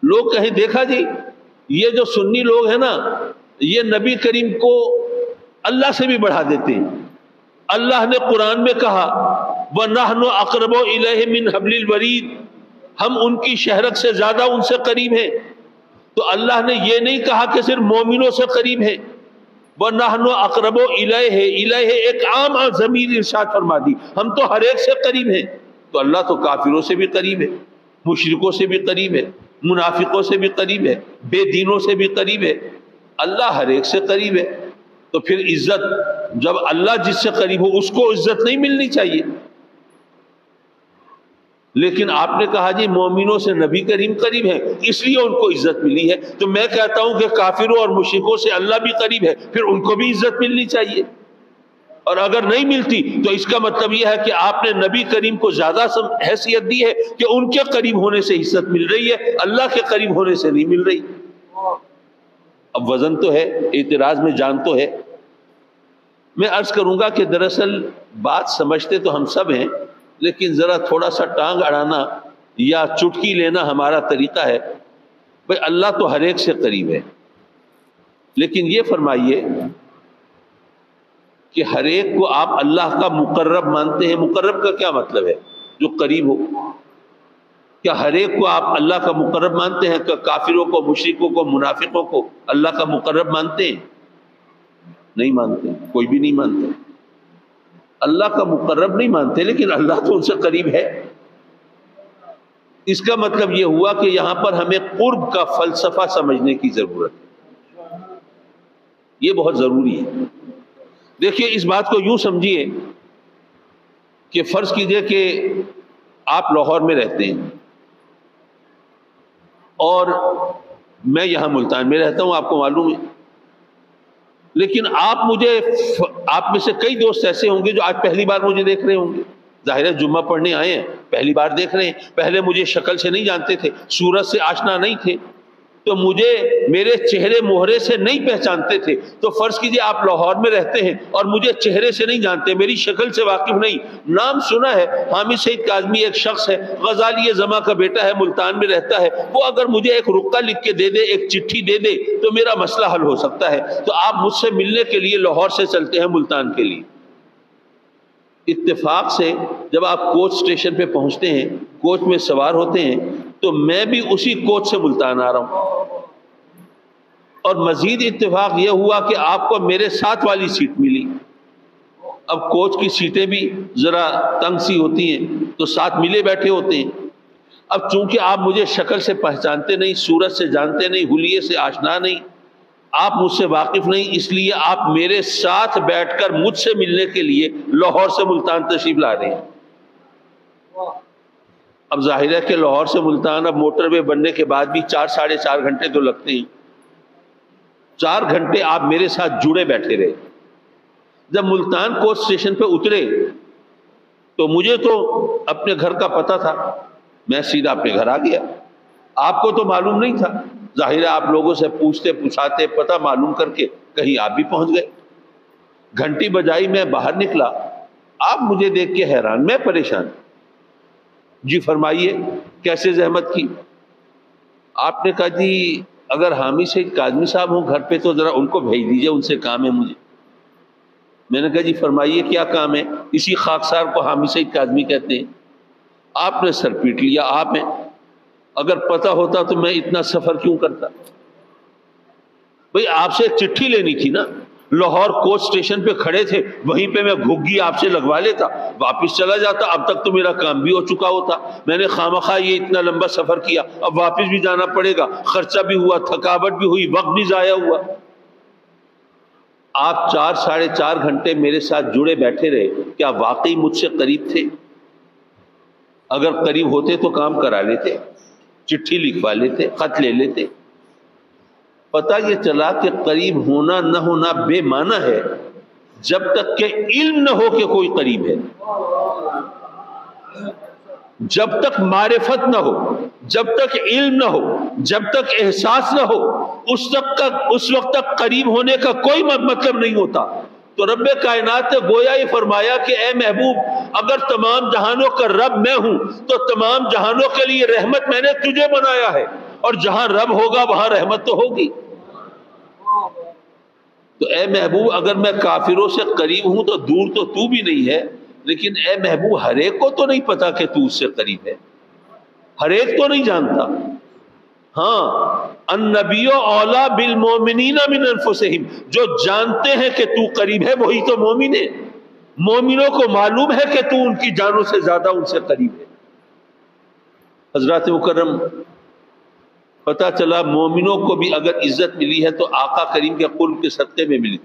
لوگ کہیں دیکھا جی یہ جو سنی لوگ ہیں نا یہ نبی کریم کو اللہ سے بھی بڑھا دیتے ہیں. اللہ نے قرآن میں کہا وَنَحْنُ أَقْرَبُ إِلَيْهِ مِنْ حَبْلِ الْوَرِيدِ، ہم ان کی شہرک سے زیادہ ان سے قریب ہیں. تو اللہ نے یہ نہیں کہا کہ صرف مومنوں سے قریب ہیں. وَنَحْنُ أَقْرَبُ إِلَيْهِ، إِلَيْهِ ایک عام ضمیر ارشاد فرما دی، ہم تو ہر ایک سے قریب ہیں. تو اللہ تو کافروں سے بھی قریب ہے، مشرکوں سے بھی قریب ہے، منافقوں سے بھی قریب ہے، بے دینوں سے بھی قریب ہے. اللہ ہر ایک سے قریب ہے. تو پھر عزت جب اللہ جس سے قریب ہو اس کو عزت نہیں ملنی چاہیے. لیکن آپ نے کہا جی مومنوں سے نبی کریم قریب ہے اس لیے ان کو عزت ملی ہے. تو میں کہتا ہوں کہ کافروں اور مشرکوں سے اللہ بھی قریب ہے، پھر ان کو بھی عزت ملنی چاہیے. اور اگر نہیں ملتی تو اس کا مطلب یہ ہے کہ آپ نے نبی کریم کو زیادہ حیثیت دی ہے کہ ان کے قریب ہونے سے عزت مل رہی ہے، اللہ کے قریب ہونے سے نہیں مل رہی. اب وزن تو ہے، اعتراض میں جان تو ہے. میں عرض کروں گا کہ دراصل بات سمجھتے تو ہم سب ہیں، لیکن ذرا تھوڑا سا ٹانگ اڑانا یا چٹکی لینا ہمارا طریقہ ہے. بھئی اللہ تو ہر ایک سے قریب ہے، لیکن یہ فرمائیے کہ ہر ایک کو آپ اللہ کا مقرب مانتے ہیں. مقرب کا کیا مطلب ہے؟ جو قریب ہو. کیا ہر ایک کو آپ اللہ کا مقرب مانتے ہیں؟ کہ کافروں کو، مشرکوں کو، منافقوں کو اللہ کا مقرب مانتے ہیں؟ نہیں مانتے، کوئی بھی نہیں مانتے. اللہ کا مقرب نہیں مانتے، لیکن اللہ تو ان سے قریب ہے. اس کا مطلب یہ ہوا کہ یہاں پر ہمیں قرب کا فلسفہ سمجھنے کی ضرورت ہے. یہ بہت ضروری ہے. دیکھیے اس بات کو یوں سمجھیے کہ فرض کیجئے کہ آپ لاہور میں رہتے ہیں اور میں یہاں ملتان میں رہتا ہوں، آپ کو معلوم ہے. لیکن آپ میں سے کئی دوست ایسے ہوں گے جو آج پہلی بار مجھے دیکھ رہے ہوں گے. ظاہر ہے جمعہ پڑھنے آئے ہیں، پہلی بار دیکھ رہے ہیں. پہلے مجھے شکل سے نہیں جانتے تھے، صورت سے آشنا نہیں تھے، تو مجھے میرے چہرے مہرے سے نہیں پہچانتے تھے. تو فرض کیجئے آپ لاہور میں رہتے ہیں اور مجھے چہرے سے نہیں جانتے، میری شکل سے واقف نہیں. نام سنا ہے، حامد سعید کاظمی ایک شخص ہے، غزالی زماں کا بیٹا ہے، ملتان میں رہتا ہے. وہ اگر مجھے ایک رقعہ لکھ کے دے دے، ایک چٹھی دے دے تو میرا مسئلہ حل ہو سکتا ہے. تو آپ مجھ سے ملنے کے لیے لاہور سے چلتے ہیں ملتان کے لیے. اتفاق سے جب آپ کوچ اسٹیشن پہ پہنچتے ہیں، کوچ میں سوار ہوتے ہیں، تو میں بھی اسی کوچ سے ملتان آ رہا ہوں. اور مزید اتفاق یہ ہوا کہ آپ کو میرے ساتھ والی سیٹ ملی. اب کوچ کی سیٹیں بھی ذرا تنگ سی ہوتی ہیں تو ساتھ ملے بیٹھے ہوتے ہیں. اب چونکہ آپ مجھے شکل سے پہچانتے نہیں، صورت سے جانتے نہیں، حلیے سے آشنا نہیں، آپ مجھ سے واقف نہیں، اس لیے آپ میرے ساتھ بیٹھ کر مجھ سے ملنے کے لیے لاہور سے ملتان تشریف لا رہے ہیں. اب ظاہر ہے کہ لاہور سے ملتان اب موٹر وے بننے کے بعد بھی 4-4.5 گھنٹے تو لگتے ہیں. 4 گھنٹے آپ میرے ساتھ جڑے بیٹھے رہے. جب ملتان کوچ اسٹیشن پہ اترے تو مجھے تو اپنے گھر کا پتہ تھا، میں سیدھا اپنے گھر آ گیا. آپ کو تو معلوم نہیں تھا، ظاہر ہے آپ لوگوں سے پوچھتے پوچھاتے پتہ معلوم کر کے کہیں آپ بھی پہنچ گئے. گھنٹی بجائی، میں باہر نکلا، آپ مجھے دیکھ کے حیران، میں پریشان. جی فرمائیے کیسے زحمت کی؟ آپ نے کہا جی اگر حامد سعید کاظمی صاحب ہوں گھر پہ تو ذرا ان کو بھیج دیجئے، ان سے کام ہے مجھے. میں نے کہا جی فرمائیے کیا کام ہے؟ اسی خاکسار کو حامد سعید کاظمی کہتے ہیں. آپ نے سر پیٹ لیا، آپ ہیں، اگر پتہ ہوتا تو میں اتنا سفر کیوں کرتا؟ بھئی آپ سے ایک چٹھی لینی تھی نا، لاہور کوچ اسٹیشن پہ کھڑے تھے، وہیں پہ میں گھگی آپ سے لگوا لیتا، واپس چلا جاتا، اب تک تو میرا کام بھی ہو چکا ہوتا. میں نے خواہ یہ اتنا لمبا سفر کیا، اب واپس بھی جانا پڑے گا، خرچہ بھی ہوا، تھکاوٹ بھی ہوئی، وقت بھی ضائع ہوا. آپ 4-4.5 گھنٹے میرے ساتھ جڑے بیٹھے رہے، کیا واقعی مجھ سے قریب تھے؟ اگر قریب ہوتے تو کام کرا لیتے، چٹھی لکھوا لیتے، خط لے لیتے. پتہ یہ چلا کہ قریب ہونا نہ ہونا بے معنی ہے جب تک کہ علم نہ ہو کہ کوئی قریب ہے. جب تک معرفت نہ ہو، جب تک علم نہ ہو، جب تک احساس نہ ہو، اس وقت تک قریب ہونے کا کوئی مطلب نہیں ہوتا. تو رب کائنات نے گویا یہ فرمایا کہ اے محبوب، اگر تمام جہانوں کا رب میں ہوں تو تمام جہانوں کے لیے رحمت میں نے تجھے بنایا ہے، اور جہاں رب ہوگا وہاں رحمت تو ہوگی. تو اے محبوب اگر میں کافروں سے قریب ہوں تو دور تو بھی نہیں ہے، لیکن اے محبوب ہر ایک کو تو نہیں پتا کہ تو اس سے قریب ہے، ہر ایک تو نہیں جانتا. ہاں، النبی اولا بالمومنین من انفسہم، جو جانتے ہیں کہ تو قریب ہے وہی تو مومن ہے. مومنوں کو معلوم ہے کہ تو ان کی جانوں سے زیادہ ان سے قریب ہے. حضرات مکرم، پتہ چلا مومنوں کو بھی اگر عزت ملی ہے تو آقا کریم کے قرب کے صدقے میں ملی.